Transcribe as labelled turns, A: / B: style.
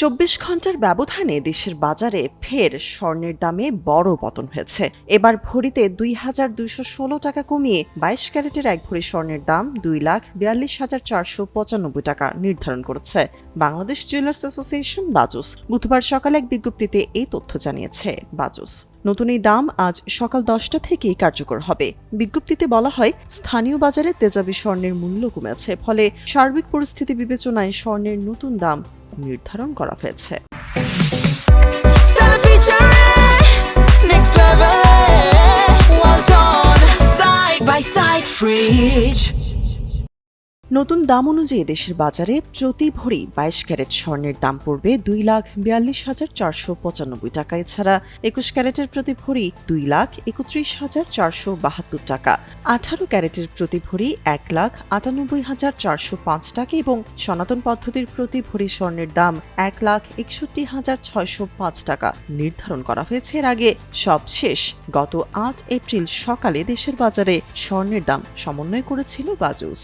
A: ২৪ ঘন্টার ব্যবধানে দেশের বাজারে ফের স্বর্ণের দামে বড় পতন হয়েছে। এবার ভরিতে ২,২১৬ টাকা কমিয়ে ২২ ক্যারেটের এক ভরি স্বর্ণের দাম ২,৪২,৪৯৫ টাকা নির্ধারণ করেছে বাংলাদেশ জুয়েলার্স অ্যাসোসিয়েশন বাজুস। বুধবার সকালে এক বিজ্ঞপ্তিতে এই তথ্য জানিয়েছে বাজুস। নতুন এই দাম আজ সকাল ১০টা থেকেই কার্যকর হবে। বিজ্ঞপ্তিতে বলা হয়, স্থানীয় বাজারে তেজাবি স্বর্ণের মূল্য কমেছে, ফলে সার্বিক পরিস্থিতি বিবেচনায় স্বর্ণের নতুন দাম নির্ধারণ করা হয়েছে। নতুন দাম অনুযায়ী দেশের বাজারে প্রতি ভরি ২২ ক্যারেট স্বর্ণের দাম পড়বে ২,৪২,৪৯৫ টাকা। এছাড়া ২১ ক্যারেটের প্রতি ভরি ২,৩১,৪৭২ টাকা, ১৮ ক্যারেটের প্রতি ভরি ১,৯৮,৪০৫ টাকা এবং সনাতন পদ্ধতির প্রতি ভরি স্বর্ণের দাম ১,৬১,৬০৫ টাকা নির্ধারণ করা হয়েছে। এর আগে সবশেষ গত ৮ এপ্রিল সকালে দেশের বাজারে স্বর্ণের দাম সমন্বয় করেছিল বাজুস।